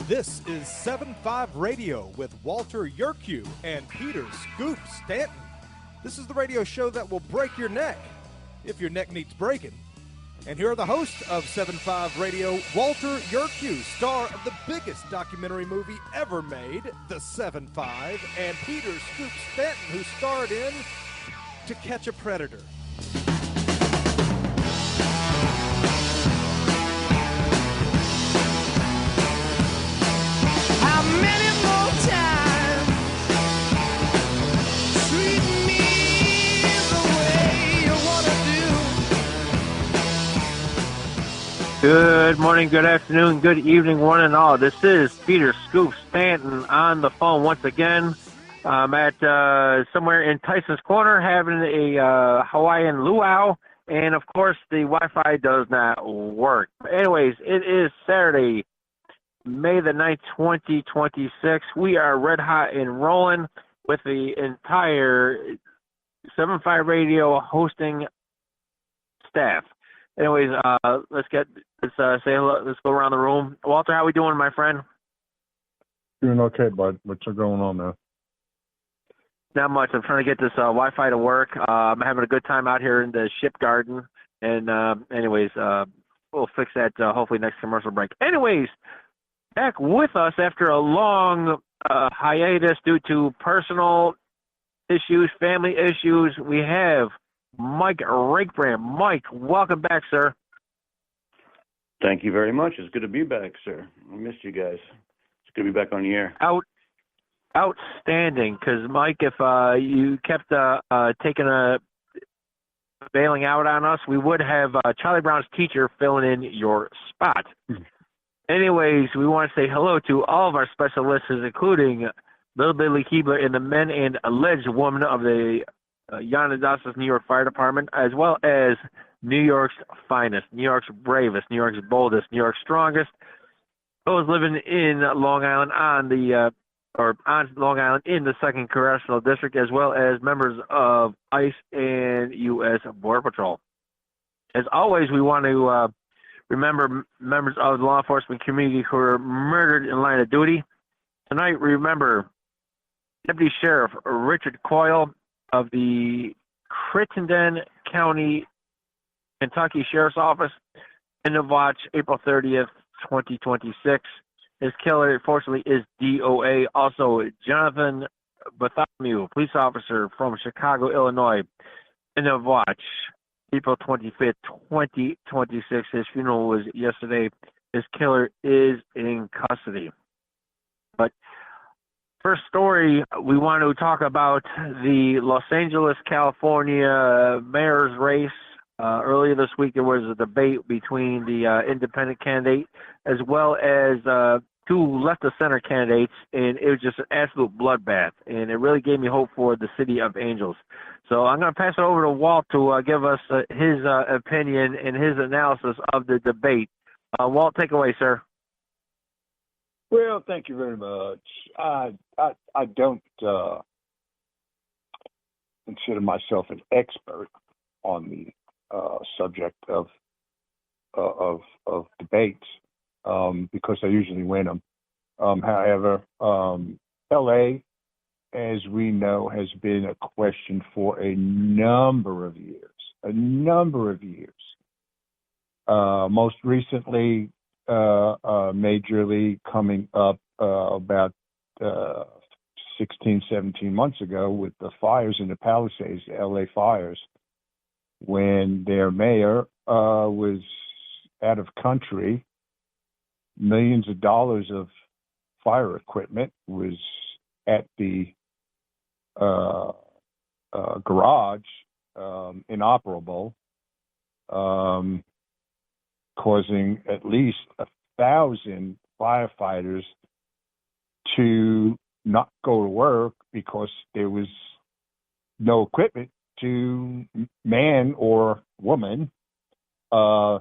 This is 7-5 Radio with Walter Yerkew and Peter Scoop Stanton. This is the radio show that will break your neck, if your neck needs breaking. And here are the hosts of 7-5 Radio, Walter Yerkew, star of the biggest documentary movie ever made, The 7-5, and Peter Scoop Stanton, who starred in To Catch a Predator. How many more times treat me the way you want to do? Good morning, good afternoon, good evening, one and all. This is Peter Scoop Stanton on the phone once again. I'm at somewhere in Tyson's Corner having a Hawaiian luau, and of course the Wi-Fi does not work. Anyways, it is Saturday, May the 9th, 2026. We are red hot and rolling with the entire 7-5 Radio hosting staff. Anyways, let's say hello. Let's go around the room. Walter, how we doing, my friend? Doing okay, bud. What's going on there? Not much. I'm trying to get this Wi-Fi to work. I'm having a good time out here in the ship garden. And anyways, we'll fix that hopefully next commercial break. Anyways, back with us after a long hiatus due to personal issues, family issues. We have Mike Rakebrand. Mike, welcome back, sir. Thank you very much. It's good to be back, sir. I missed you guys. It's good to be back on the air. Outstanding, because Mike, if you kept bailing out on us, we would have Charlie Brown's teacher filling in your spot. Anyways, we want to say hello to all of our special listeners, including Little Billy Keebler and the men and alleged woman of the Yanadasas New York Fire Department, as well as New York's finest, New York's bravest, New York's boldest, New York's strongest, those living in Long Island on Long Island in the 2nd Congressional District, as well as members of ICE and U.S. Border Patrol. As always, we want to remember members of the law enforcement community who were murdered in line of duty. Tonight, remember Deputy Sheriff Richard Coyle of the Crittenden County, Kentucky Sheriff's Office, end of watch, April 30th, 2026. His killer, unfortunately, is DOA. Also, Jonathan Bartholomew, police officer from Chicago, Illinois, end of watch, April 25th, 2026. His funeral was yesterday. His killer is in custody. But first story, we want to talk about the Los Angeles, California mayor's race. Earlier this week, there was a debate between the independent candidate as well as two left-of-center candidates, and it was just an absolute bloodbath, and it really gave me hope for the City of Angels. So I'm going to pass it over to Walt to give us his opinion and his analysis of the debate. Walt, take away, sir. Well, thank you very much. I don't consider myself an expert on the subject of debates because I usually win them. However, L.A., as we know, has been a question for a number of years. Most recently, majorly coming up about 16, 17 months ago with the fires in the Palisades, the LA fires, when their mayor was out of country. Millions of dollars of fire equipment was at the garage, inoperable, causing at least 1,000 firefighters to not go to work because there was no equipment to man or woman to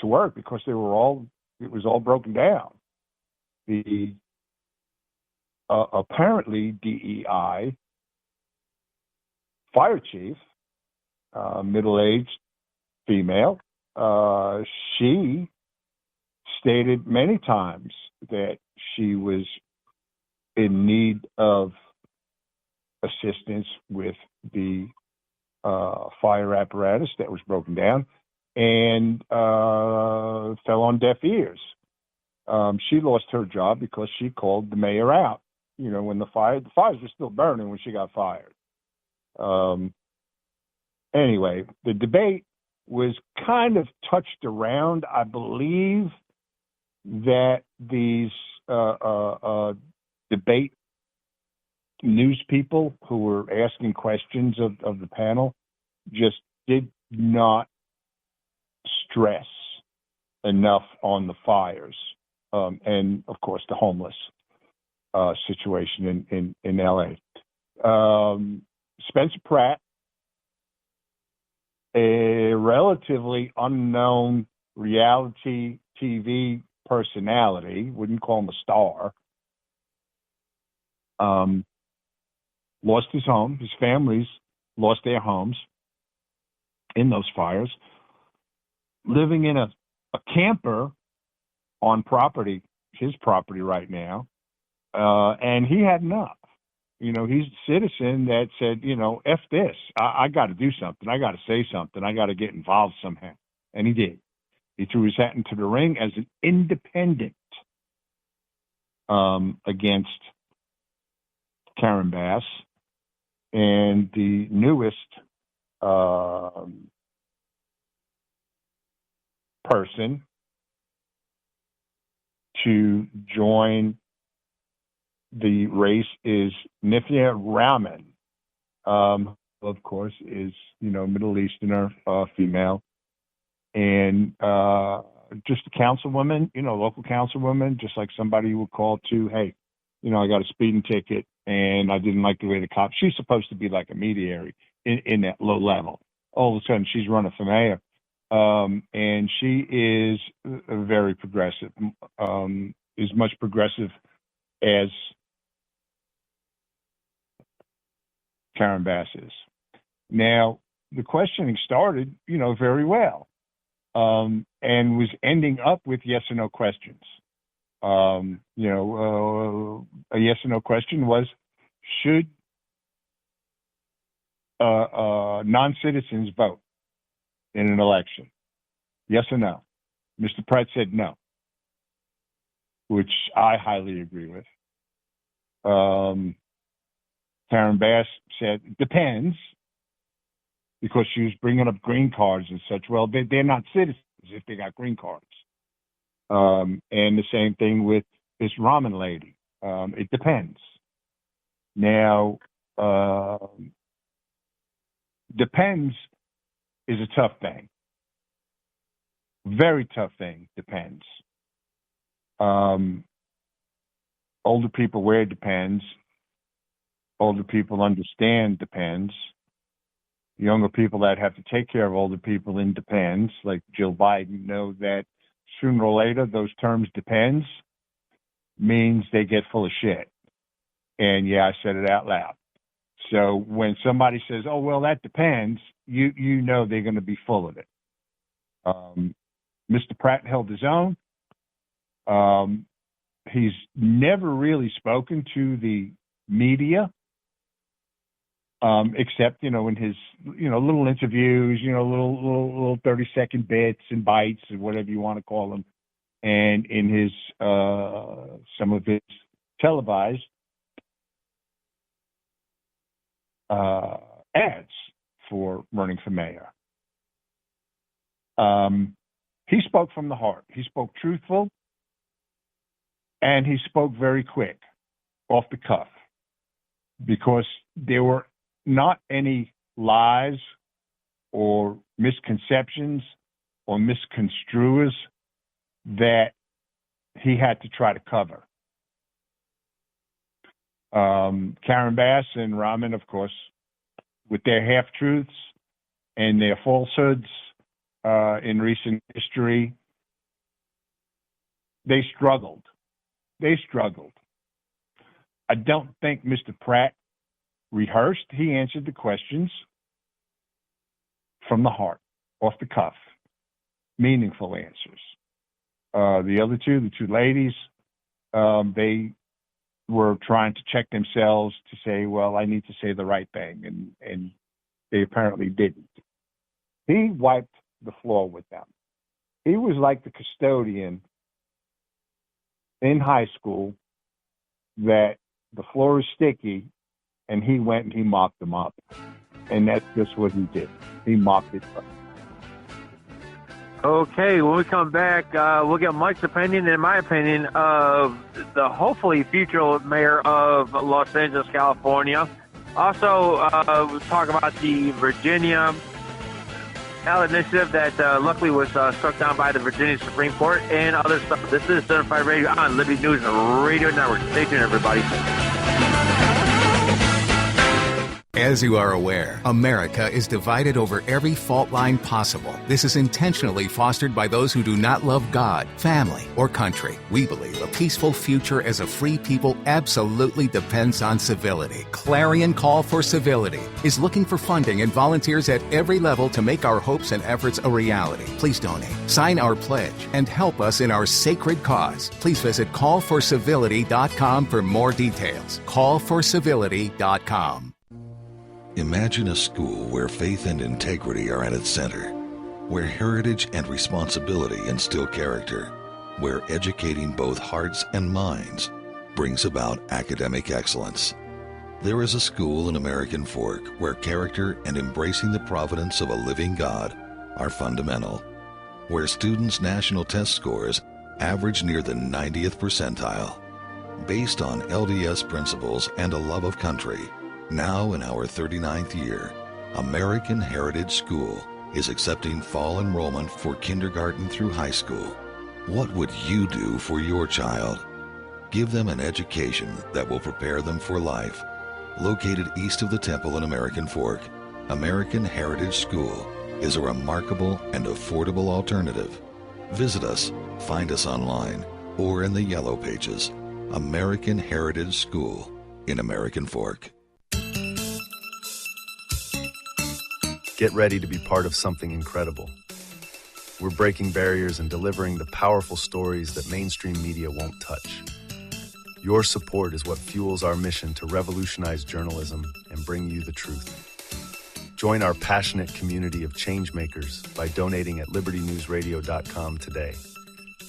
work because it was all broken down. The apparently DEI fire chief, middle-aged female, she stated many times that she was in need of assistance with the fire apparatus that was broken down and fell on deaf ears. She lost her job because she called the mayor out. When the fires were still burning when she got fired. Anyway, the debate was kind of touched around. I believe that these debate news people who were asking questions of the panel just did not stress enough on the fires and, of course, the homeless situation in L.A. Spencer Pratt, a relatively unknown reality TV personality, wouldn't call him a star, lost his home. His families lost their homes in those fires, living in a camper on property, his property right now, and he had enough. He's a citizen that said, F this. I got to do something. I got to say something. I got to get involved somehow. And he did. He threw his hat into the ring as an independent against Karen Bass. And the newest person to join the race is Nifia Rahman, of course, is, Middle Easterner, female, and just a councilwoman, local councilwoman, just like somebody you would call to, hey, I got a speeding ticket and I didn't like the way the cops, she's supposed to be like a mediator in that low level. All of a sudden she's running for mayor. And she is very progressive, as much progressive as Karen Bass is. Now, the questioning started, very well, and was ending up with yes or no questions. A yes or no question was, should non-citizens vote in an election? Yes or no? Mr. Pratt said no, which I highly agree with. Karen Bass said, depends, because she was bringing up green cards and such. Well, they're not citizens if they got green cards. And the same thing with this ramen lady. It depends. Now, depends is a tough thing. Very tough thing, depends. Older people wear depends. Older people understand depends. Younger people that have to take care of older people in depends, like Jill Biden, know that sooner or later those terms depends means they get full of shit. And yeah, I said it out loud. So when somebody says, oh, well, that depends, you know they're going to be full of it. Mr. Pratt held his own. He's never really spoken to the media, except, in his, little interviews, little 30-second bits and bites and whatever you want to call them. And in his, some of his televised ads for running for mayor. He spoke from the heart. He spoke truthful, and he spoke very quick, off the cuff, because there were not any lies or misconceptions or misconstruers that he had to try to cover. Karen Bass and Rahman, of course, with their half-truths and their falsehoods in recent history, they struggled. I don't think Mr. Pratt rehearsed. He answered the questions from the heart, off the cuff, meaningful answers. The other two, the two ladies, they were trying to check themselves to say, well, I need to say the right thing, and they apparently didn't. He wiped the floor with them. He was like the custodian in high school that the floor is sticky, and he went and he mopped them up. And that's just what he did. He mopped it up. Okay, when we come back, we'll get Mike's opinion and my opinion of the hopefully future mayor of Los Angeles, California. Also, we'll talk about the Virginia ballot initiative that luckily was struck down by the Virginia Supreme Court and other stuff. This is Certified Radio on Liberty News Radio Network. Stay tuned, everybody. As you are aware, America is divided over every fault line possible. This is intentionally fostered by those who do not love God, family, or country. We believe a peaceful future as a free people absolutely depends on civility. Clarion Call for Civility is looking for funding and volunteers at every level to make our hopes and efforts a reality. Please donate, sign our pledge, and help us in our sacred cause. Please visit callforcivility.com for more details. Callforcivility.com. Imagine a school where faith and integrity are at its center, where heritage and responsibility instill character, where educating both hearts and minds brings about academic excellence. There is a school in American Fork where character and embracing the providence of a living God are fundamental, where students' national test scores average near the 90th percentile. Based on LDS principles and a love of country, now in our 39th year, American Heritage School is accepting fall enrollment for kindergarten through high school. What would you do for your child? Give them an education that will prepare them for life. Located east of the Temple in American Fork, American Heritage School is a remarkable and affordable alternative. Visit us, find us online, or in the Yellow Pages. American Heritage School in American Fork. Get ready to be part of something incredible. We're breaking barriers and delivering the powerful stories that mainstream media won't touch. Your support is what fuels our mission to revolutionize journalism and bring you the truth. Join our passionate community of changemakers by donating at libertynewsradio.com today.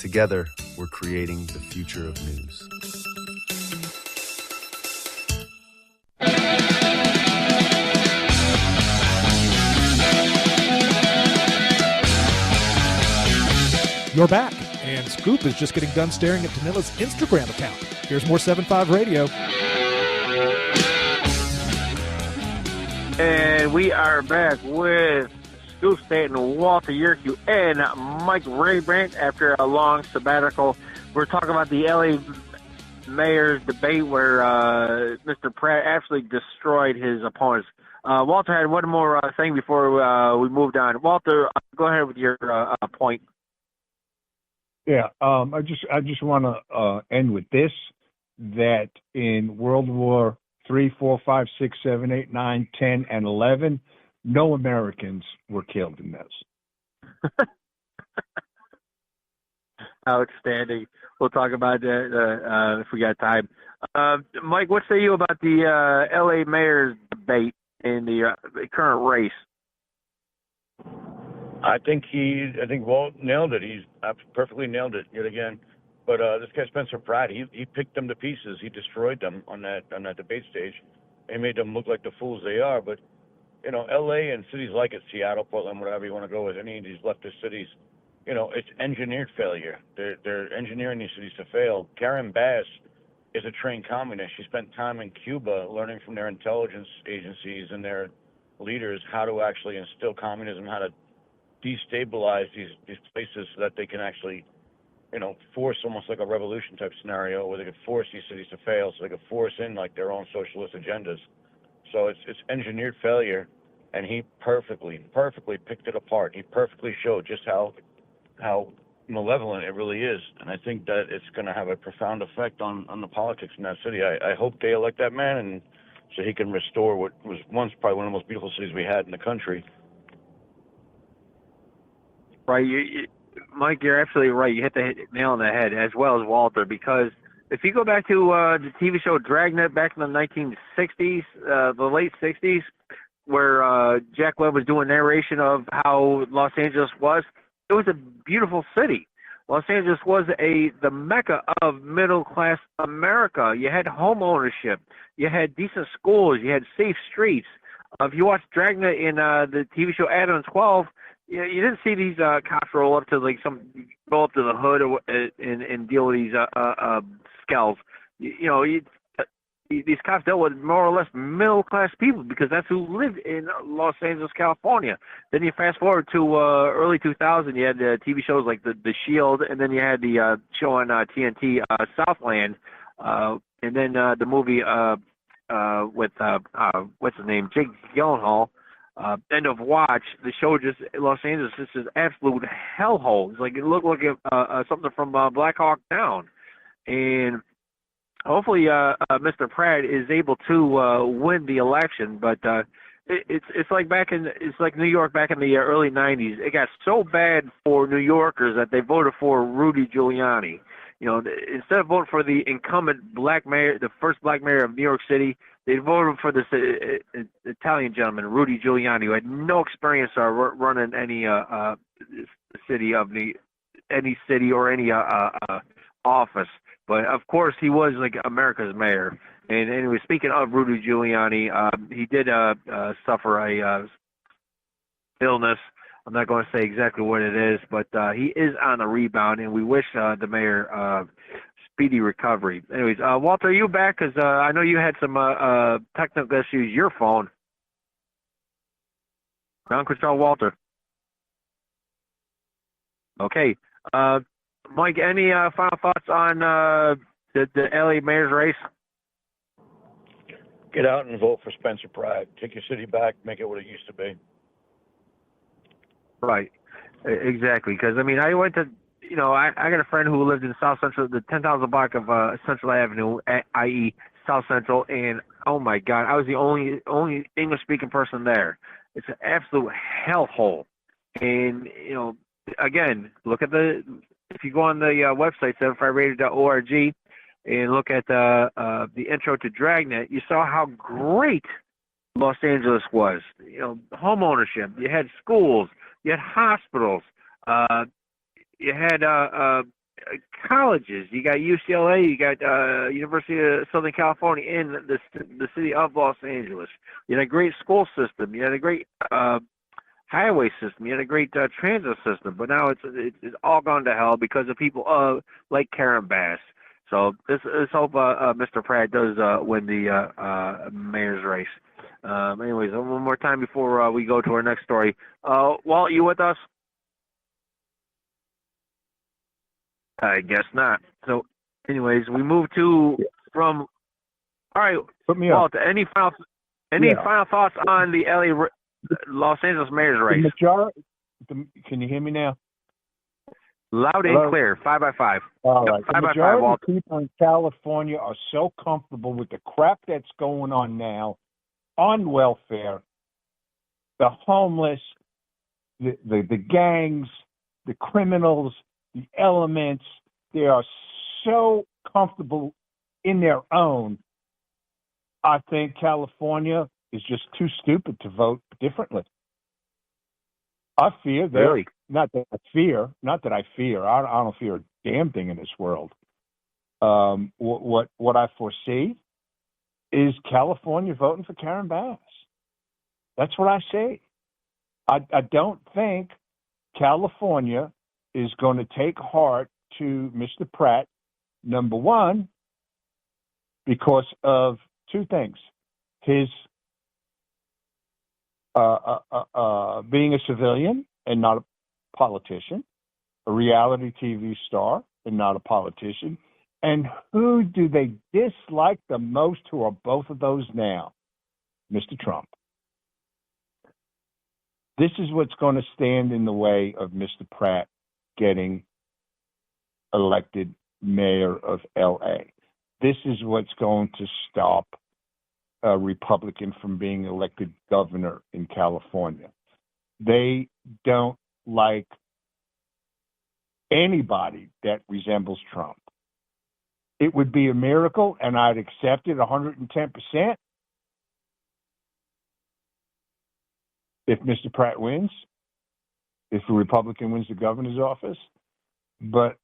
Together, we're creating the future of news. You're back, and Scoop is just getting done staring at Danila's Instagram account. Here's more 7.5 Radio. And we are back with Scoop Stanton, Walter Yerkew, and Mike Raybrandt after a long sabbatical. We're talking about the LA mayor's debate where Mr. Pratt absolutely destroyed his opponents. Walter had one more thing before we moved on. Walter, go ahead with your point. Yeah, I just want to end with this, that in World War III, 4, 5, 6, 7, 8, 9, 10, and 11, no Americans were killed in those. Outstanding. We'll talk about that if we got time. Mike, what say you about the L.A. mayor's debate in the current race? I think Walt nailed it. He's perfectly nailed it yet again. But this guy Spencer Pratt, he picked them to pieces. He destroyed them on that debate stage. He made them look like the fools they are. But you know, L.A. and cities like it, Seattle, Portland, whatever you want to go with, any of these leftist cities, you know, it's engineered failure. They're engineering these cities to fail. Karen Bass is a trained communist. She spent time in Cuba learning from their intelligence agencies and their leaders how to actually instill communism, how to destabilize these places so that they can actually, you know, force almost like a revolution type scenario where they could force these cities to fail so they could force in like their own socialist agendas. So it's engineered failure, and he perfectly picked it apart. He perfectly showed just how malevolent it really is, and I think that it's going to have a profound effect on the politics in that city. I hope they elect that man, and so he can restore what was once probably one of the most beautiful cities we had in the country. Right, Mike, you're absolutely right. You hit the nail on the head, as well as Walter, because if you go back to the TV show Dragnet back in the 1960s, the late 60s, where Jack Webb was doing narration of how Los Angeles was, it was a beautiful city. Los Angeles was the mecca of middle-class America. You had home ownership. You had decent schools. You had safe streets. If you watched Dragnet in the TV show Adam 12, you didn't see these cops roll up to the hood and deal with these skells. These cops dealt with more or less middle-class people because that's who lived in Los Angeles, California. Then you fast forward to early 2000, you had TV shows like The Shield, and then you had the show on TNT, Southland, and then the movie with, what's his name, Jake Gyllenhaal, End of Watch. The show just, Los Angeles, this is absolute hellhole. It's like, it looked like something from Black Hawk Down. And hopefully, Mr. Pratt is able to win the election, but it's like New York back in the early '90s. It got so bad for New Yorkers that they voted for Rudy Giuliani. Instead of voting for the incumbent black mayor, the first black mayor of New York City, they voted for this Italian gentleman, Rudy Giuliani, who had no experience running any city or any office. But of course, he was like America's mayor. And anyway, speaking of Rudy Giuliani, he did suffer a illness. I'm not going to say exactly what it is, but he is on the rebound, and we wish the mayor speedy recovery. Anyways, Walter, are you back? Because I know you had some technical issues. Your phone. Ground control, Walter. Okay. Mike, any final thoughts on the LA mayor's race? Get out and vote for Spencer Pratt. Take your city back, make it what it used to be. Right, exactly. Because, I mean, I went to, I got a friend who lived in South Central, the 10,000 block of Central Avenue, i.e. South Central, and oh my God, I was the only English-speaking person there. It's an absolute hellhole. And, again, if you go on the website, 75radio.org, and look at the intro to Dragnet, you saw how great Los Angeles was. Home ownership. You had schools. You had hospitals. You had colleges. You got UCLA. You got University of Southern California in the city of Los Angeles. You had a great school system. You had a great highway system. You had a great transit system. But now it's all gone to hell because of people like Karen Bass. So let's hope Mr. Pratt does win the mayor's race. Anyways, one more time before we go to our next story. Walt, you with us? I guess not. So, anyways, we move from. All right, Put me Walt. up. Any final thoughts on the Los Angeles mayor's race? Can you hear me now? Loud Hello? and clear. 5x5. All right. Five The by five, majority Walt. of people in California are so comfortable with the crap that's going on now, on welfare, the homeless, the gangs, the criminals, the elements. They are so comfortable in their own. I think California is just too stupid to vote differently. I fear that. Really? Not that I fear. I don't fear a damn thing in this world. What I foresee is California voting for Karen Bass. That's what I say. I don't think California is going to take heart to Mr. Pratt, number one, because of two things. His being a civilian and not a politician, a reality TV star and not a politician. And who do they dislike the most who are both of those now? Mr. Trump. This is what's going to stand in the way of Mr. Pratt getting elected mayor of L.A. This is what's going to stop a Republican from being elected governor in California. They don't like anybody that resembles Trump. it would be a miracle, and I'd accept it 110% if Mr. Pratt wins, if a Republican wins the governor's office. But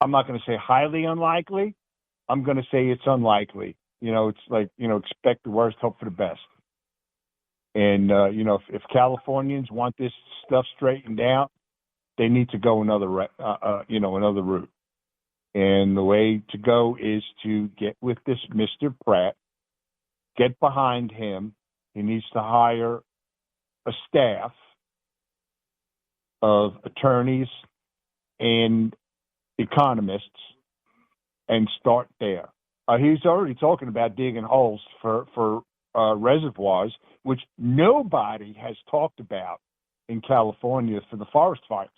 I'm not going to say highly unlikely. I'm going to say it's unlikely. It's like, expect the worst, hope for the best. And, if Californians want this stuff straightened out, they need to go another route. And the way to go is to get with this Mr. Pratt, get behind him. He needs to hire a staff of attorneys and economists and start there. He's already talking about digging holes for reservoirs, which nobody has talked about in California for the forest fires.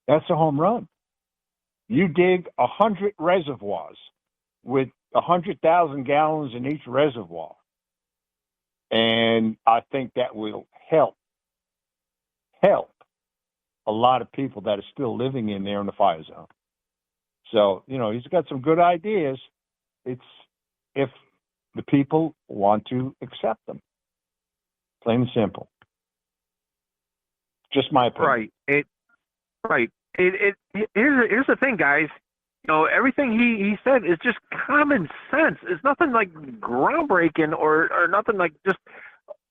That's a home run. You dig 100 reservoirs with 100,000 gallons in each reservoir, and I think that will help a lot of people that are still living in there in the fire zone. So, he's got some good ideas. It's if the people want to accept them. Plain and simple. Just my opinion. Right. Here's the thing, guys. Everything he said is just common sense. It's nothing like groundbreaking or nothing like just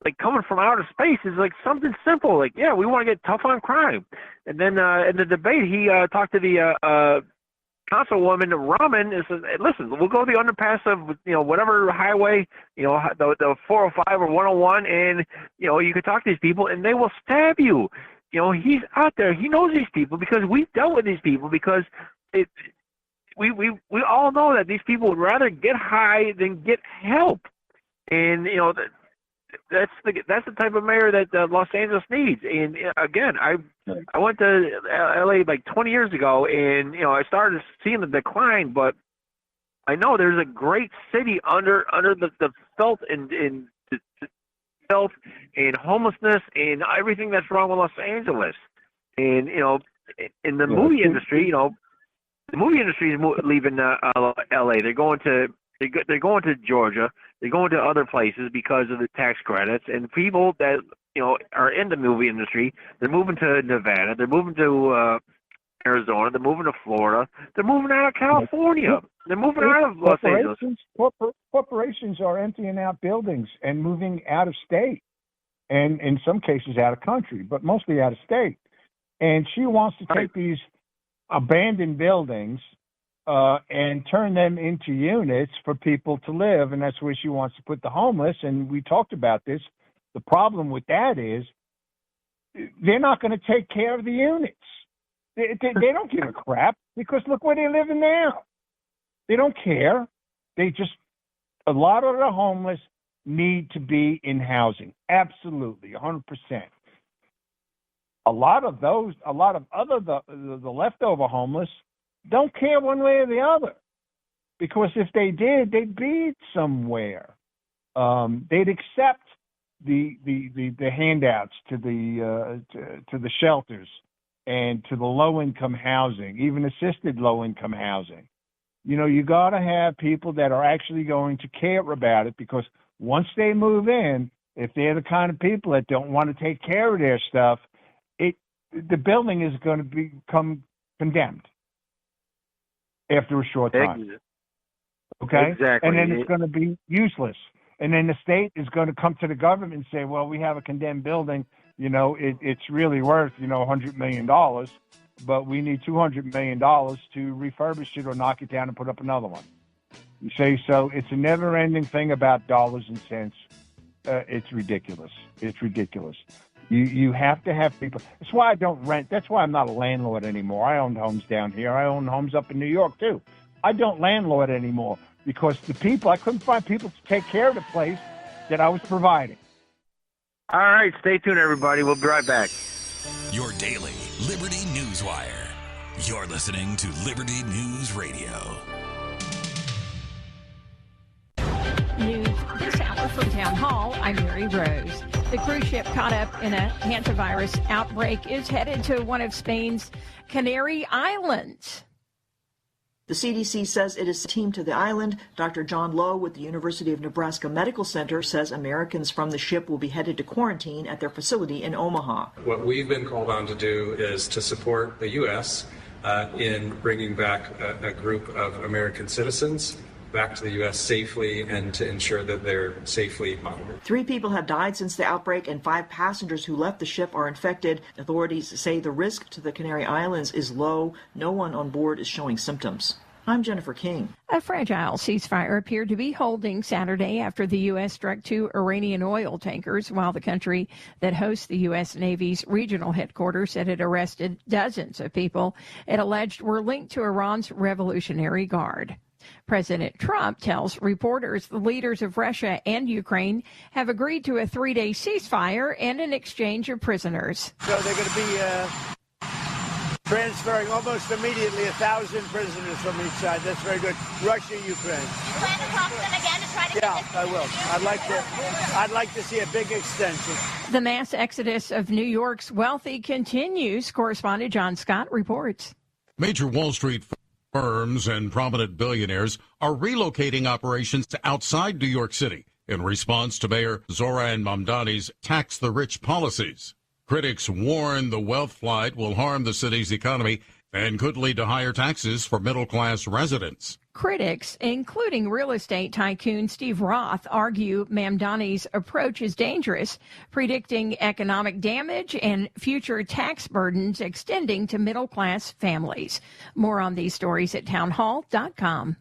like coming from outer space. It's like something simple. Like, yeah, we want to get tough on crime. And then in the debate, he talked to the councilwoman Rahman. And said, hey, listen, we'll go the underpass of whatever highway, the 405 or 101, and you could talk to these people, and they will stab you. He's out there. He knows these people because we've dealt with these people because we all know that these people would rather get high than get help. And, that's the type of mayor that Los Angeles needs. And, again, I went to L.A. like 20 years ago, and, I started seeing the decline. But I know there's a great city under the filth and health and homelessness and everything that's wrong with Los Angeles. And in the movie industry, the movie industry is leaving L.A. They're going to Georgia. They're going to other places because of the tax credits. And people that are in the movie industry, they're moving to Nevada. They're moving to Arizona. They're moving to Florida. They're moving out of California. They're moving out of Los Angeles. Corporations are emptying out buildings and moving out of state, and in some cases out of country, but mostly out of state. And she wants to take these abandoned buildings and turn them into units for people to live, and that's where she wants to put the homeless. And we talked about this. The problem with that is they're not going to take care of the units. They don't give a crap because look where they're living now. They don't care. A lot of the homeless need to be in housing. Absolutely, 100%. A lot of the leftover homeless don't care one way or the other, because if they did, they'd be somewhere. They'd accept the handouts to the shelters and to the low-income housing, even assisted low-income housing. You got to have people that are actually going to care about it, because once they move in, if they're the kind of people that don't want to take care of their stuff, the building is going to become condemned after a short time. Okay? Exactly. And then it's going to be useless. And then the state is going to come to the government and say, well, we have a condemned building. It's really worth, $100 million, but we need $200 million to refurbish it or knock it down and put up another one. You see, so it's a never-ending thing about dollars and cents. It's ridiculous. It's ridiculous. You have to have people. That's why I don't rent. That's why I'm not a landlord anymore. I own homes down here. I own homes up in New York, too. I don't landlord anymore because I couldn't find people to take care of the place that I was providing. All right, stay tuned, everybody. We'll be right back. Your daily Liberty News Wire. You're listening to Liberty News Radio. News this hour from Town Hall. I'm Mary Rose. The cruise ship caught up in a hantavirus outbreak is headed to one of Spain's Canary Islands. The CDC says it is teamed to the island. Dr. John Lowe with the University of Nebraska Medical Center says Americans from the ship will be headed to quarantine at their facility in Omaha. What we've been called on to do is to support the U.S. In bringing back a group of American citizens back to the U.S. safely and to ensure that they're safely monitored. 3 people have died since the outbreak and 5 passengers who left the ship are infected. Authorities say the risk to the Canary Islands is low. No one on board is showing symptoms. I'm Jennifer King. A fragile ceasefire appeared to be holding Saturday after the U.S. struck 2 Iranian oil tankers, while the country that hosts the U.S. Navy's regional headquarters said it arrested dozens of people it alleged were linked to Iran's Revolutionary Guard. President Trump tells reporters the leaders of Russia and Ukraine have agreed to a 3-day ceasefire and an exchange of prisoners. So they're going to be transferring almost immediately 1,000 prisoners from each side. That's very good. Russia, Ukraine. You plan to talk to them again to try to get this? I will. I'd like to see a big extension. The mass exodus of New York's wealthy continues. Correspondent John Scott reports. Major Wall Street firms and prominent billionaires are relocating operations to outside New York City in response to Mayor Zoran Mamdani's tax the rich policies. Critics warn the wealth flight will harm the city's economy and could lead to higher taxes for middle-class residents. Critics, including real estate tycoon Steve Roth, argue Mamdani's approach is dangerous, predicting economic damage and future tax burdens extending to middle-class families. More on these stories at townhall.com.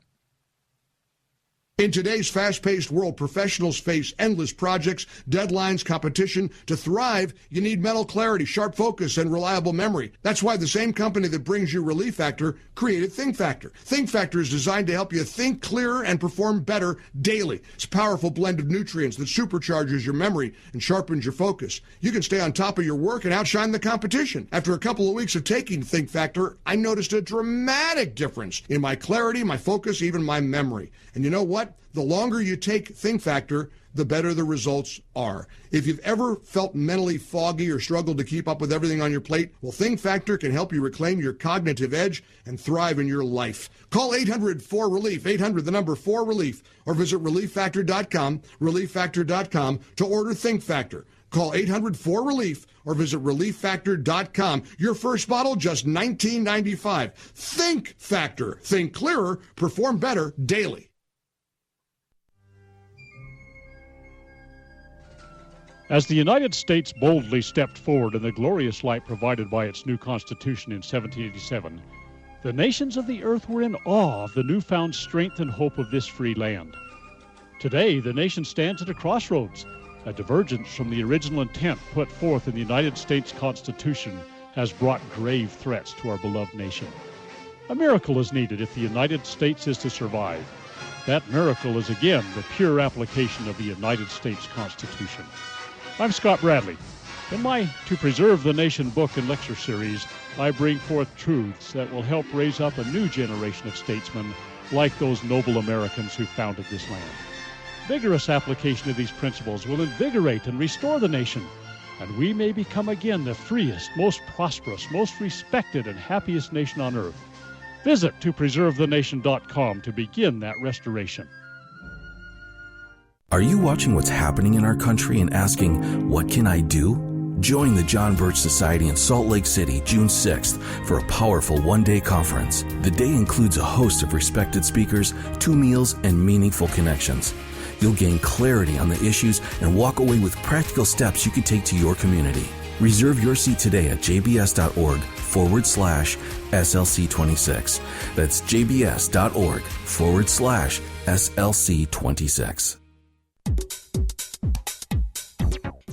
In today's fast-paced world, professionals face endless projects, deadlines, competition. To thrive, you need mental clarity, sharp focus, and reliable memory. That's why the same company that brings you Relief Factor created Think Factor. Think Factor is designed to help you think clearer and perform better daily. It's a powerful blend of nutrients that supercharges your memory and sharpens your focus. You can stay on top of your work and outshine the competition. After a couple of weeks of taking Think Factor, I noticed a dramatic difference in my clarity, my focus, even my memory. And you know what? The longer you take Think Factor, the better the results are. If you've ever felt mentally foggy or struggled to keep up with everything on your plate, well, Think Factor can help you reclaim your cognitive edge and thrive in your life. Call 800-4RELIEF, 800 the number 4RELIEF, or visit relieffactor.com, relieffactor.com to order Think Factor. Call 800-4RELIEF or visit relieffactor.com. Your first bottle, just $19.95. Think Factor. Think clearer, perform better daily. As the United States boldly stepped forward in the glorious light provided by its new Constitution in 1787, the nations of the earth were in awe of the newfound strength and hope of this free land. Today, the nation stands at a crossroads. A divergence from the original intent put forth in the United States Constitution has brought grave threats to our beloved nation. A miracle is needed if the United States is to survive. That miracle is again the pure application of the United States Constitution. I'm Scott Bradley. In my To Preserve the Nation book and lecture series, I bring forth truths that will help raise up a new generation of statesmen like those noble Americans who founded this land. Vigorous application of these principles will invigorate and restore the nation, and we may become again the freest, most prosperous, most respected, and happiest nation on earth. Visit topreservethenation.com to begin that restoration. Are you watching what's happening in our country and asking, what can I do? Join the John Birch Society in Salt Lake City, June 6th, for a powerful one-day conference. The day includes a host of respected speakers, 2 meals, and meaningful connections. You'll gain clarity on the issues and walk away with practical steps you can take to your community. Reserve your seat today at jbs.org/SLC26. That's jbs.org/SLC26.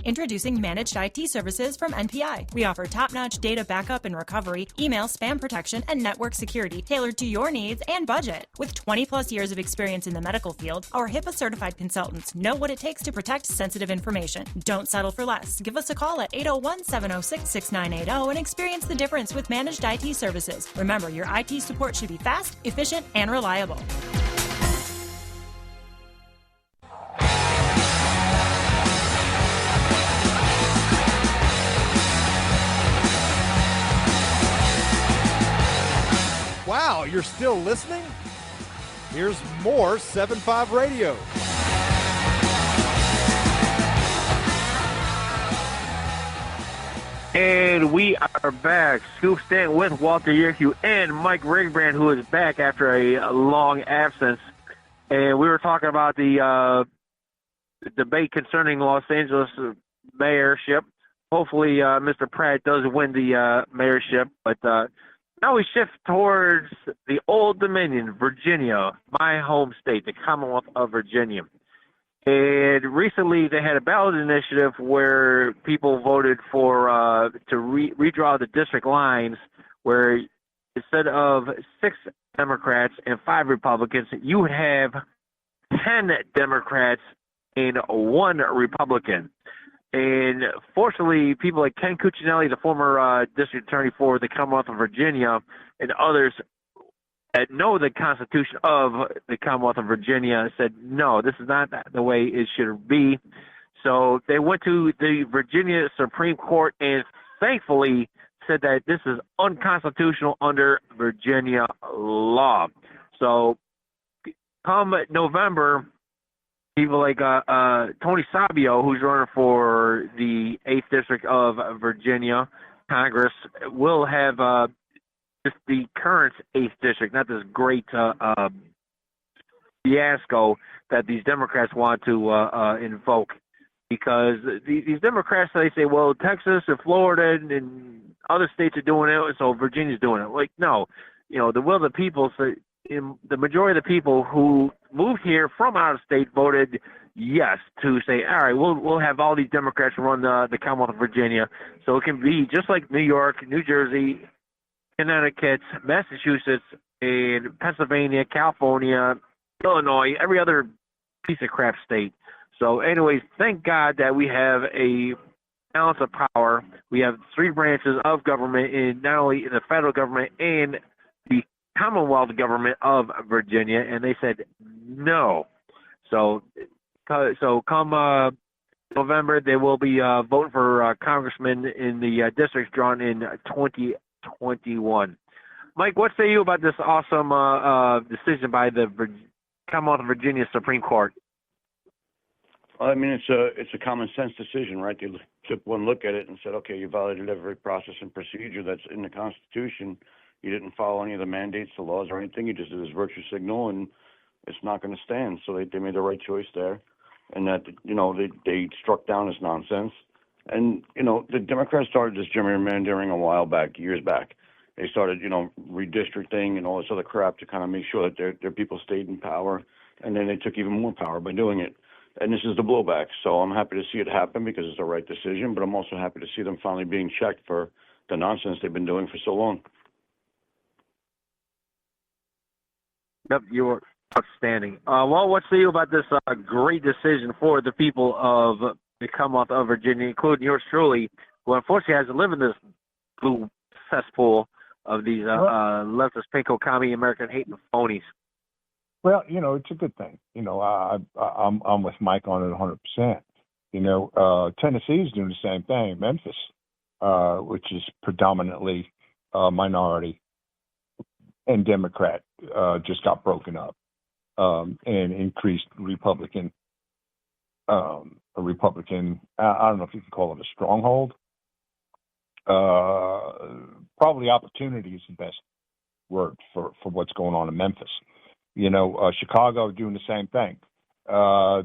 Introducing Managed IT Services from NPI. We offer top-notch data backup and recovery, email spam protection, and network security tailored to your needs and budget. With 20-plus years of experience in the medical field, our HIPAA-certified consultants know what it takes to protect sensitive information. Don't settle for less. Give us a call at 801-706-6980 and experience the difference with Managed IT Services. Remember, your IT support should be fast, efficient, and reliable. you're still listening, here's more 7-5 Radio. And we are back. Scoop Stanton with Walter Yerkew and Mike Rigbrand, who is back after a long absence. And we were talking about the debate concerning Los Angeles mayorship. Hopefully, Mr. Pratt does win the mayorship. But now we shift towards the Old Dominion, Virginia, my home state, the Commonwealth of Virginia. And recently they had a ballot initiative where people voted for to redraw the district lines, where instead of 6 Democrats and 5 Republicans, you would have 10 Democrats and 1 Republican. And fortunately, people like Ken Cuccinelli, the former district attorney for the Commonwealth of Virginia, and others that know the Constitution of the Commonwealth of Virginia said, no, this is not the way it should be. So they went to the Virginia Supreme Court and thankfully said that this is unconstitutional under Virginia law. So come November, people like Tony Sabio, who's running for the 8th District of Virginia Congress, will have just the current 8th District, not this great fiasco that these Democrats want to invoke. Because these Democrats, they say, well, Texas and Florida and other states are doing it, so Virginia's doing it. Like, no. You know, the will of the people, the majority of the people who moved here from out of state voted yes to say, all right, we'll have all these Democrats run the Commonwealth of Virginia. So it can be just like New York, New Jersey, Connecticut, Massachusetts, and Pennsylvania, California, Illinois, every other piece of crap state. So anyways, thank God that we have a balance of power. We have 3 branches of government, in not only the federal government and the Commonwealth government of Virginia, and they said no. So come November, they will be voting for congressmen in the districts drawn in 2021. Mike, what say you about this awesome decision by the Commonwealth of Virginia Supreme Court? I mean, it's a common sense decision, right? They took one look at it and said, okay, you violated every process and procedure that's in the Constitution. You didn't follow any of the mandates, the laws, or anything. You just did this virtue signal, and it's not going to stand. So they made the right choice there, and that, you know, they struck down this nonsense. And, you know, the Democrats started this gerrymandering a while back, years back. They started, you know, redistricting and all this other crap to kind of make sure that their people stayed in power, and then they took even more power by doing it. And this is the blowback. So I'm happy to see it happen because it's the right decision, but I'm also happy to see them finally being checked for the nonsense they've been doing for so long. Yep, you're outstanding. Well, what say you about this great decision for the people of the Commonwealth of Virginia, including yours truly, who unfortunately has to live in this blue cesspool of these leftist, pinko, commie, American hating phonies? Well, you know, it's a good thing. You know, I'm with Mike on it 100%. You know, Tennessee's doing the same thing. Memphis, which is predominantly minority and Democrat, just got broken up and increased Republican. I don't know if you can call it a stronghold. Probably opportunity is the best word for what's going on in Memphis. You know, Chicago doing the same thing.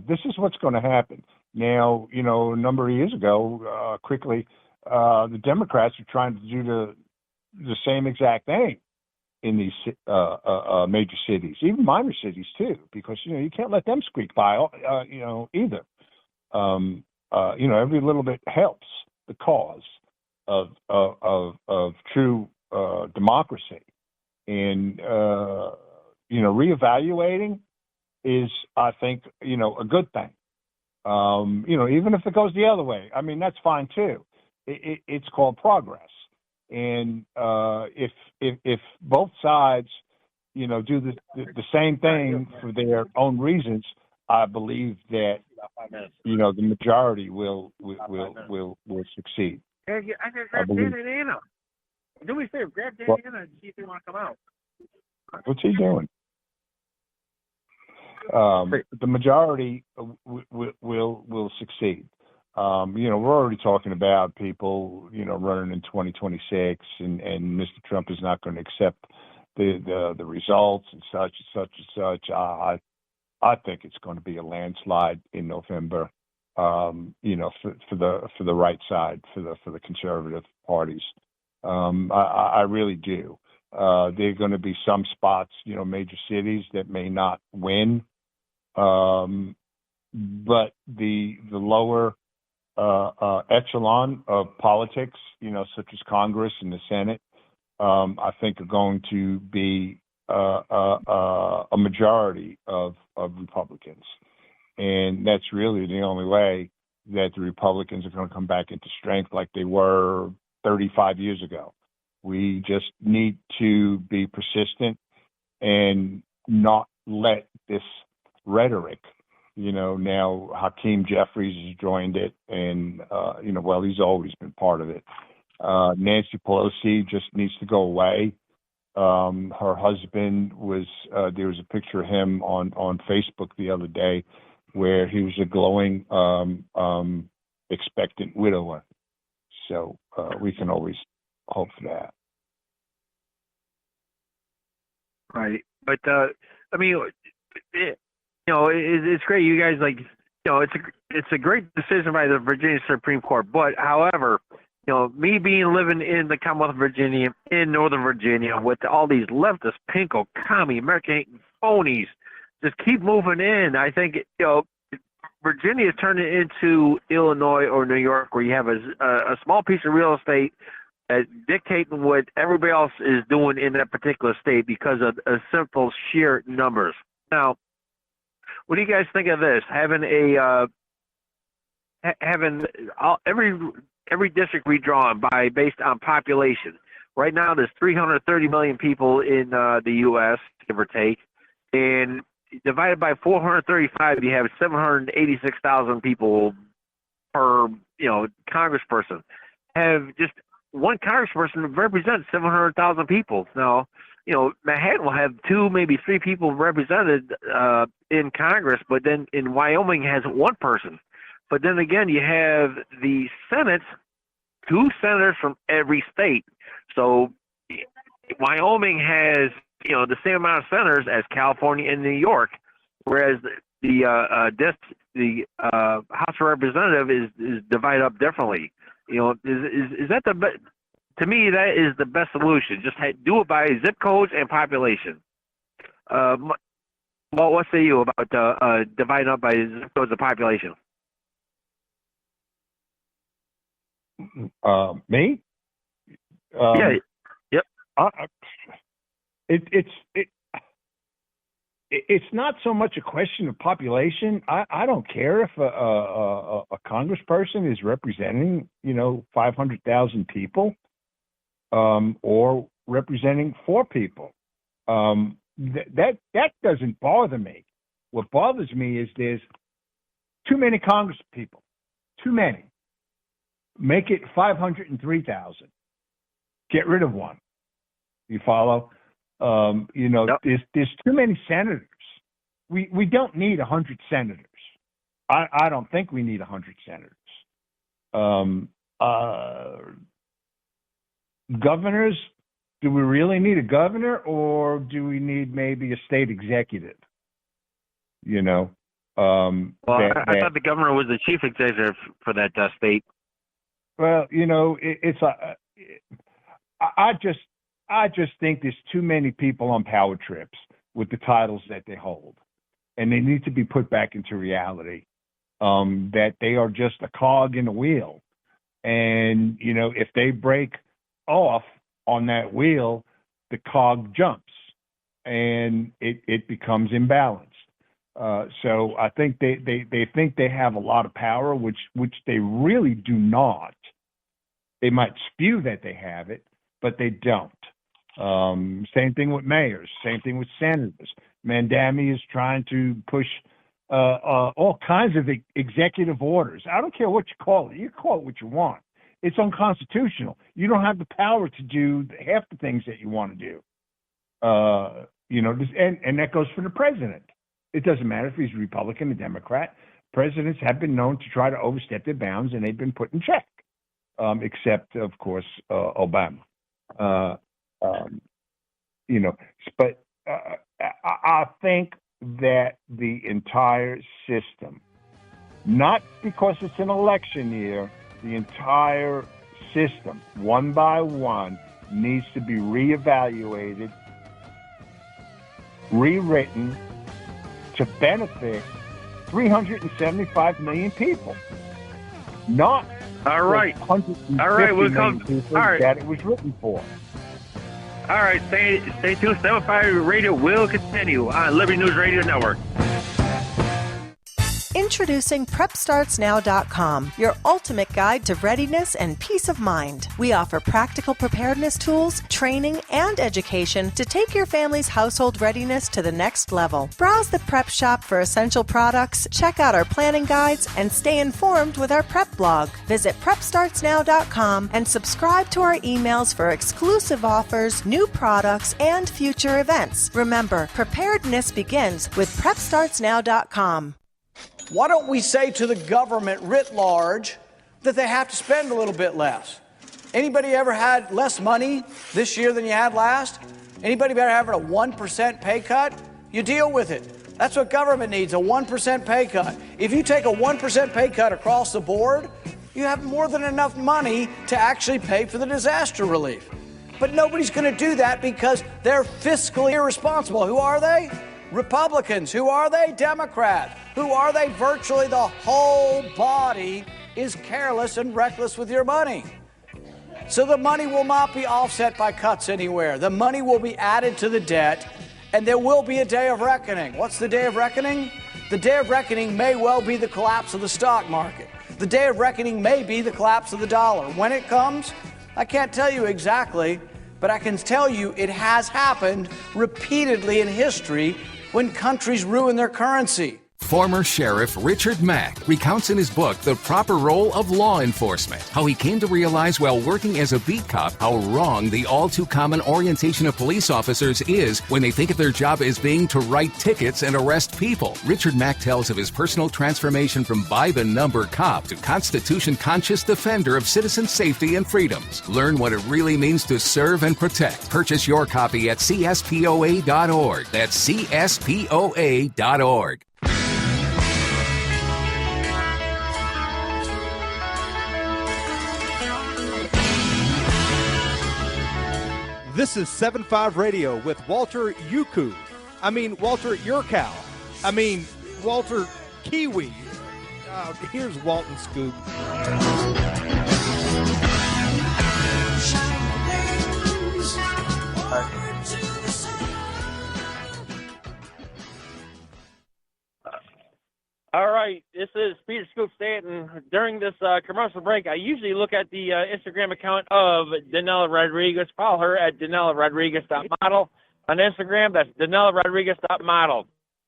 This is what's going to happen. Now, you know, a number of years ago, quickly, the Democrats are trying to do the same exact thing in these major cities, even minor cities too, because, you know, you can't let them squeak by, you know, either. You know, every little bit helps the cause of true democracy. And you know, reevaluating is, I think, you know, a good thing. You know, even if it goes the other way, I mean, that's fine too. It's called progress. And if both sides, you know, do the same thing for their own reasons, I believe that, you know, the majority will succeed. I just grab Dan and Anna. Do me a favor, grab Dan and Anna and see if they want to come out. What's he doing? The majority will succeed. We're already talking about people, running in 2026, and Mr. Trump is not going to accept the results and such and such and such. I think it's going to be a landslide in November. For the right side, for the conservative parties. I really do. There are going to be some spots, major cities that may not win, but the lower echelon of politics, such as Congress and the Senate, I think are going to be a majority of Republicans. And that's really the only way that the Republicans are going to come back into strength like they were 35 years ago. We just need to be persistent and not let this rhetoric, now Hakeem Jeffries has joined it, and, he's always been part of it. Nancy Pelosi just needs to go away. Her husband there was a picture of him on Facebook the other day where he was a glowing, expectant widower. So we can always hope for that. Right. But, it's great. You guys, it's a great decision by the Virginia Supreme Court. But, however, me living in the Commonwealth of Virginia, in Northern Virginia, with all these leftist, pinko, commie, American phonies, just keep moving in. I think, Virginia is turning into Illinois or New York, where you have a small piece of real estate dictating what everybody else is doing in that particular state because of simple sheer numbers. Now, what do you guys think of this? Having every district redrawn based on population. Right now, there's 330 million people in the U.S., give or take, and divided by 435, you have 786,000 people per, congressperson. Have just one congressperson represent 700,000 people. Now, Manhattan will have 2, maybe 3 people represented in Congress, but then in Wyoming has 1 person. But then again, you have the Senate, 2 senators from every state. So Wyoming has, the same amount of senators as California and New York, whereas the House of Representatives is divided up differently. Is that the best? To me, that is the best solution. Just do it by zip codes and population. What say you about dividing up by zip codes and population? Me? Yeah. Yep. It's not so much a question of population. I don't care if a congressperson is representing 500,000 people or representing 4 people. That doesn't bother me. What bothers me is there's too many Congress people. Too many. Make it 503,000. Get rid of 1. You follow? Yep. There's too many senators. We don't need 100 senators. I don't think we need 100 senators. Governors, do we really need a governor, or do we need maybe a state executive? I thought the governor was the chief executive for that state. Well, I just think there's too many people on power trips with the titles that they hold, and they need to be put back into reality. That they are just a cog in the wheel, and if they break off on that wheel, the cog jumps, and it becomes imbalanced. So I think they think they have a lot of power, which they really do not. They might spew that they have it, but they don't. Same thing with mayors. Same thing with senators. Mandami is trying to push all kinds of executive orders. I don't care what you call it. You call it what you want. It's unconstitutional. You don't have the power to do half the things that you want to do. And that goes for the president. It doesn't matter if he's Republican or Democrat. Presidents have been known to try to overstep their bounds, and they've been put in check, except, of course, Obama. But I think that the entire system, not because it's an election year, the entire system, one by one, needs to be reevaluated, rewritten to benefit 375 million people. Not all right. 150 all right, we'll million come. people All right. that it was written for. All right, stay tuned. 7-5 Radio will continue on Liberty News Radio Network. Introducing PrepStartsNow.com, your ultimate guide to readiness and peace of mind. We offer practical preparedness tools, training, and education to take your family's household readiness to the next level. Browse the prep shop for essential products, check out our planning guides, and stay informed with our prep blog. Visit PrepStartsNow.com and subscribe to our emails for exclusive offers, new products, and future events. Remember, preparedness begins with PrepStartsNow.com. Why don't we say to the government writ large that they have to spend a little bit less? Anybody ever had less money this year than you had last? Anybody ever having a 1% pay cut? You deal with it. That's what government needs, a 1% pay cut. If you take a 1% pay cut across the board, you have more than enough money to actually pay for the disaster relief. But nobody's going to do that because they're fiscally irresponsible. Who are they? Republicans. Who are they? Democrats. Who are they? Virtually the whole body is careless and reckless with your money. So the money will not be offset by cuts anywhere. The money will be added to the debt, and there will be a day of reckoning. What's the day of reckoning? The day of reckoning may well be the collapse of the stock market. The day of reckoning may be the collapse of the dollar. When it comes, I can't tell you exactly, but I can tell you it has happened repeatedly in history when countries ruin their currency. Former Sheriff Richard Mack recounts in his book The Proper Role of Law Enforcement how he came to realize while working as a beat cop how wrong the all-too-common orientation of police officers is when they think of their job as being to write tickets and arrest people. Richard Mack tells of his personal transformation from by-the-number cop to Constitution-conscious defender of citizen safety and freedoms. Learn what it really means to serve and protect. Purchase your copy at cspoa.org. That's cspoa.org. This is 7-5 Radio with Walter Yuku. Walter Yurkow. Walter Kiwi. Here's Walton Scoop. All right, this is Peter Scoop Stanton. During this commercial break, I usually look at the Instagram account of Danila Rodrigues. Follow her at DanilaRodrigues.model on Instagram. That's DanilaRodrigues.model.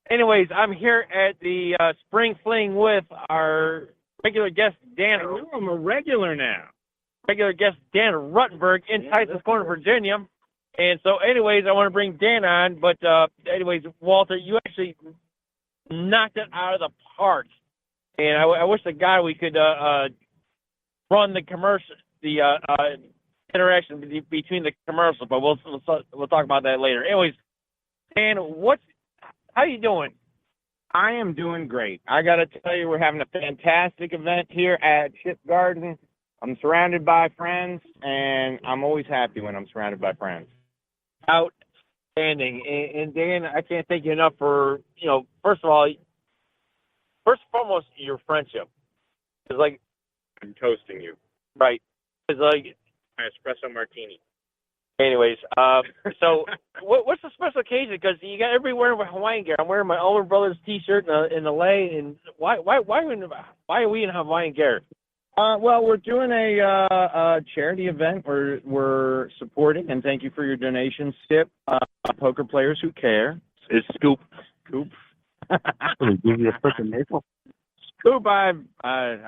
Anyways, I'm here at the Spring Fling with our regular guest, Dan. I'm a regular now. Regular guest, Dan Ruttenberg in Tysons Corner, Virginia. And so, anyways, I want to bring Dan on. But, anyways, Walter, you actually knocked it out of the park. And I wish the guy we could run the commercial, the interaction between the commercials, but we'll talk about that later. Anyways, Dan, how you doing? I am doing great. I got to tell you, we're having a fantastic event here at Ship Garden. I'm surrounded by friends, and I'm always happy when I'm surrounded by friends. Outstanding. And Dan, I can't thank you enough for, first and foremost, your friendship. It's like, I'm toasting you. Right. It's like my espresso martini. Anyways, so what's the special occasion? Because you got everybody wearing Hawaiian gear. I'm wearing my Allman Brothers T-shirt in LA, and why are we in Hawaiian gear? Well, we're doing a charity event. We're supporting, and thank you for your donations, Skip. Poker Players Who Care. It's Scoop. Scoop. Give you a freaking maple. Scoop. I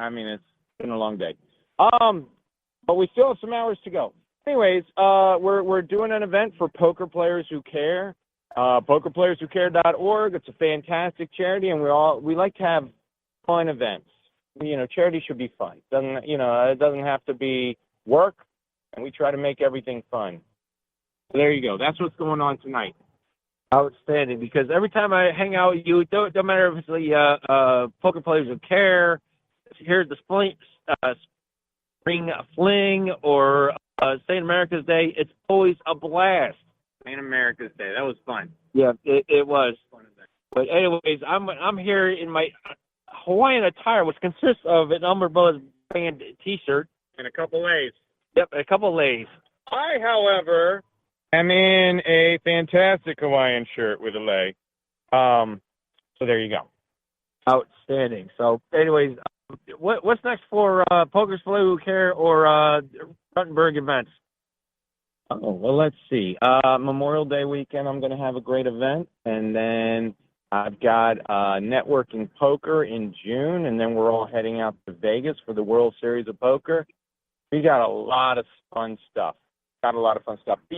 mean, it's been a long day. But we still have some hours to go. Anyways, we're doing an event for Poker Players Who Care. PokerPlayersWhoCare.org. It's a fantastic charity, and we like to have fun events. Charity should be fun. It doesn't have to be work, and we try to make everything fun. So there you go. That's what's going on tonight. Outstanding, because every time I hang out with you, it don't matter if it's the Poker Players Who Care, here at the Spring Fling, or St. America's Day, it's always a blast. St. America's Day, that was fun. Yeah, it was. But anyways, I'm here in my Hawaiian attire, which consists of an Umber Brothers band T-shirt and a couple lays. Yep, a couple lays. I, however, am in a fantastic Hawaiian shirt with a lei. So there you go. Outstanding. So, anyways, what's next for Poker Players Who Care or Ruttenberg events? Oh, well, let's see. Memorial Day weekend, I'm going to have a great event, and then I've got networking poker in June, and then we're all heading out to Vegas for the World Series of Poker. We got a lot of fun stuff. I don't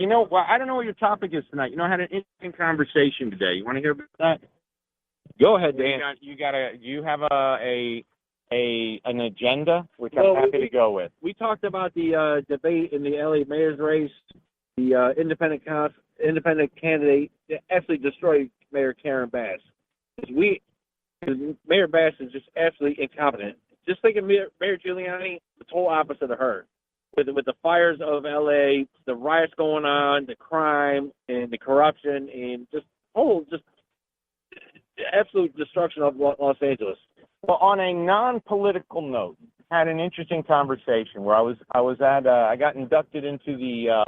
know what your topic is tonight. I had an interesting conversation today. You want to hear about that? Go ahead, Dan. You have an agenda, which I'm happy to go with. We talked about the debate in the LA mayor's race. The independent candidate actually destroyed Mayor Karen Bass. Mayor Bass is just absolutely incompetent. Just think of Mayor Giuliani, the total opposite of her. With the fires of LA, the riots going on, the crime and the corruption, and just absolute destruction of Los Angeles. Well, on a non-political note, I had an interesting conversation where I got inducted into the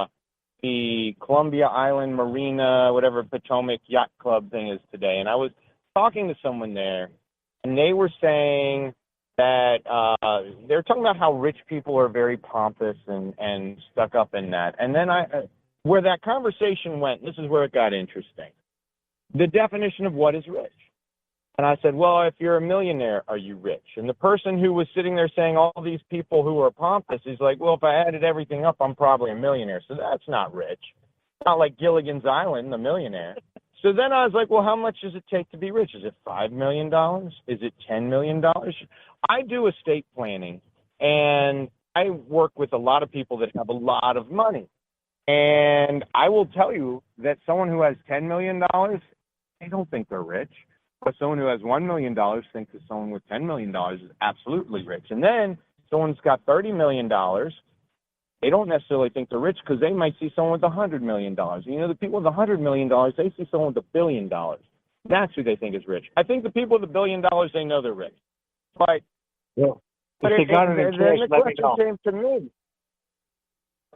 Columbia Island Marina, whatever Potomac Yacht Club thing is today, and I was talking to someone there, and they were saying that they're talking about how rich people are very pompous and stuck up in that. And then where that conversation went, this is where it got interesting. The definition of what is rich. And I said, well, if you're a millionaire, are you rich? And the person who was sitting there saying all these people who are pompous is like, well, if I added everything up, I'm probably a millionaire. So that's not rich. Not like Gilligan's Island, the millionaire. So then I was like, well, how much does it take to be rich? Is it $5 million? Is it $10 million? I do estate planning, and I work with a lot of people that have a lot of money. And I will tell you that someone who has $10 million, they don't think they're rich. But someone who has $1 million thinks that someone with $10 million is absolutely rich. And then someone's got $30 million, they don't necessarily think they're rich because they might see someone with $100 million. And, the people with $100 million, they see someone with $1 billion. That's who they think is rich. I think the people with $1 billion, they know they're rich. But, yeah. But if they got it in cash, the let me question know. came to me.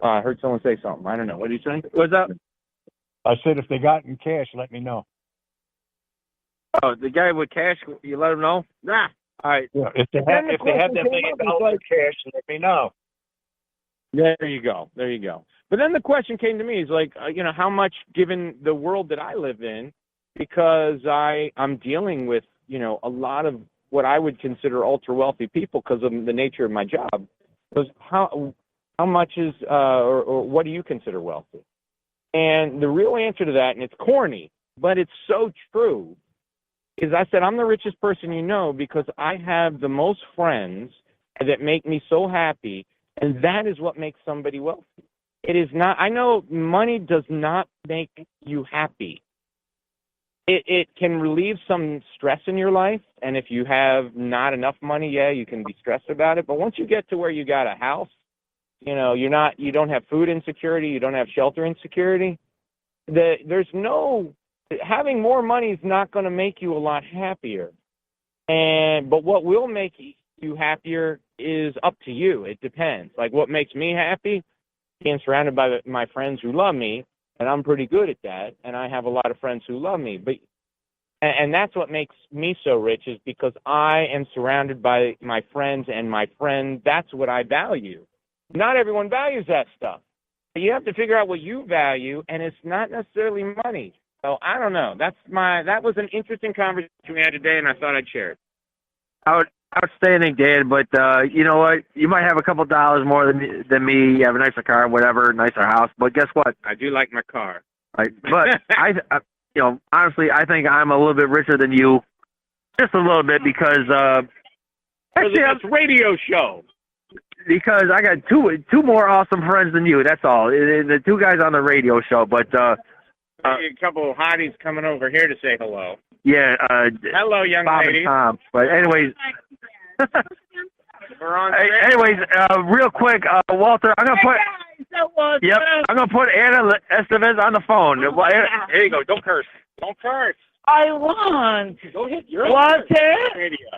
I heard someone say something. I don't know. What did you say? What's that? I said if they got it in cash, let me know. Oh, the guy with cash, you let him know? Nah. All right. Yeah, if they have that $1 million in cash, let me know. There you go. But then the question came to me is like, how much, given the world that I live in, because I'm dealing with, a lot of what I would consider ultra wealthy people because of the nature of my job. Was how much is or what do you consider wealthy? And the real answer to that, and it's corny, but it's so true, is I said I'm the richest person you know because I have the most friends that make me so happy, and that is what makes somebody wealthy. It is not. I know money does not make you happy. It can relieve some stress in your life, and if you have not enough money, you can be stressed about it. But once you get to where you got a house, you don't have food insecurity, you don't have shelter insecurity. Having more money is not going to make you a lot happier. But what will make you happier is up to you. It depends. Like what makes me happy, being surrounded by my friends who love me. And I'm pretty good at that, and I have a lot of friends who love me. And that's what makes me so rich is because I am surrounded by my friends, and my friend, that's what I value. Not everyone values that stuff. You have to figure out what you value, and it's not necessarily money. So I don't know. That was an interesting conversation we had today, and I thought I'd share it. Outstanding, Dan. But you know what? You might have a couple dollars more than me. You have a nicer car, whatever, nicer house. But guess what? I do like my car. But honestly, I think I'm a little bit richer than you, just a little bit, because actually, it's radio show. Because I got two more awesome friends than you. That's all. The two guys on the radio show, but a couple of hotties coming over here to say hello. Yeah. Hello, young Bob lady. and Tom. But anyways. We're on. Real quick, Walter, I'm gonna put. Yep, I'm gonna put Ana Estevez on the phone. Here you go. Don't curse. Don't curse. I want. Go ahead. You're Walter,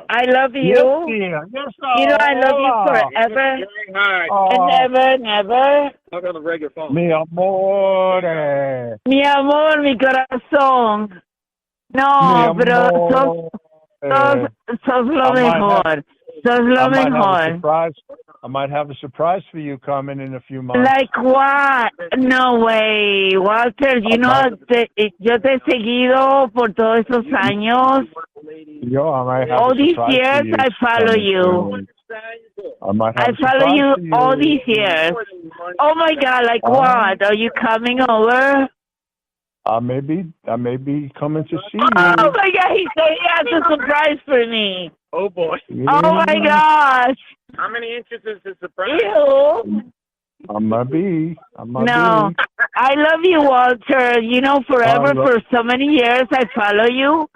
I love you. Yes, you know I love you forever and ever and ever. Talk on the regular phone. Mi amor. Mi amor, mi corazón. No, pero sos lo mejor. Sos lo mejor. I might have a surprise for you coming in a few months. Like what? No way. Walter, you know, yo te he seguido por todos esos años. I might have all a these surprise years for you I follow you. I follow you all these years. Oh my God, like what? Are you coming over? I may be coming to see you. Oh my God, he said he has a surprise for me. Oh boy. Oh my gosh. How many inches is the surprise? Ew. I might be. No, I love you, Walter. You know, forever, for so many years, I follow you.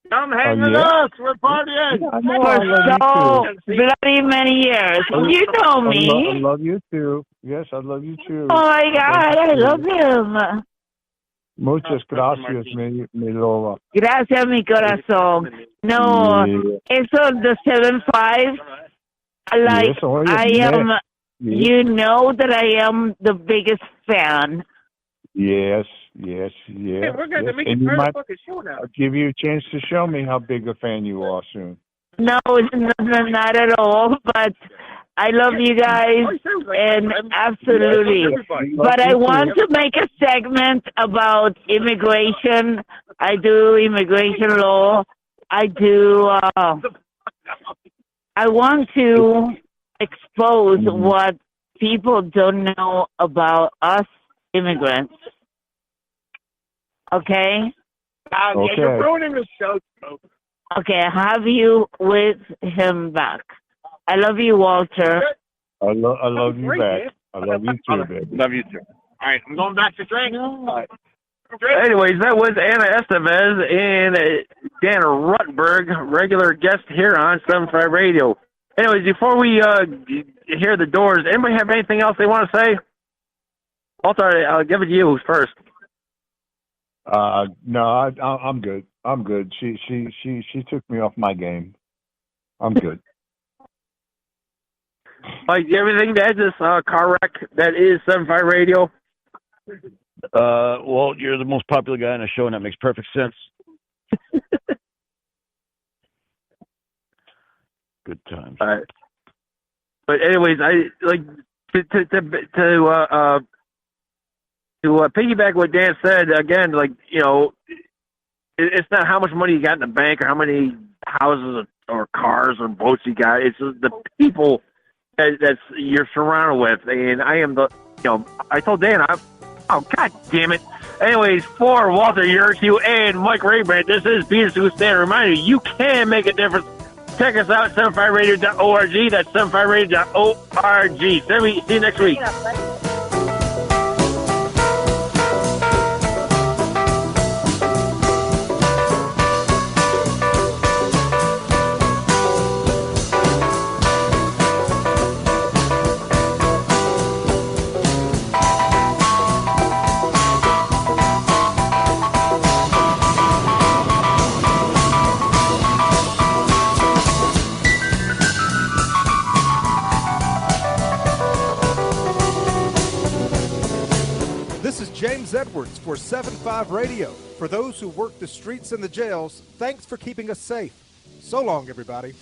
Come hang with us. We're partying. For so bloody many years. You know me. I love you too. Yes, I love you too. Oh my God, I love him. Muchas gracias, mi loba. Gracias, mi corazón. No, eso, the 7'5", like, yes, I am, you know that I am the biggest fan. Yes. Hey, we're going to make and it part of the fucking show now. I'll give you a chance to show me how big a fan you are soon. No, not at all, but I love you guys, and absolutely. But I want to make a segment about immigration. I do immigration law. I do, I want to expose what people don't know about us immigrants. Okay? Okay. You're ruining the show. Okay, have you with him back. I love you, Walter. I love you back. I love you too, baby. Love you too. All right, I'm going back to drink. All right. Anyways, that was Ana Estevez and Dan Ruttenberg, regular guest here on 75 Radio. Anyways, before we hear the Doors, anybody have anything else they want to say? Walter, I'll give it to you first. No, I'm good. I'm good. She took me off my game. I'm good. Like everything that is car wreck that is 75 Radio. Walt, you're the most popular guy on the show, and that makes perfect sense. Good times. All right. But anyways, I like to piggyback what Dan said again. Like, you know, it's not how much money you got in the bank or how many houses or cars or boats you got. It's the people that's you're surrounded with. And I am I told Dan, oh, God damn it. Anyways, for Walter Yerkew and Mike Raybrand, this is Peter Stan. Reminder you can make a difference. Check us out at 75radio.org. That's 75radio.org. See you next week. James Edwards for 7-5 Radio. For those who work the streets and the jails, thanks for keeping us safe. So long, everybody.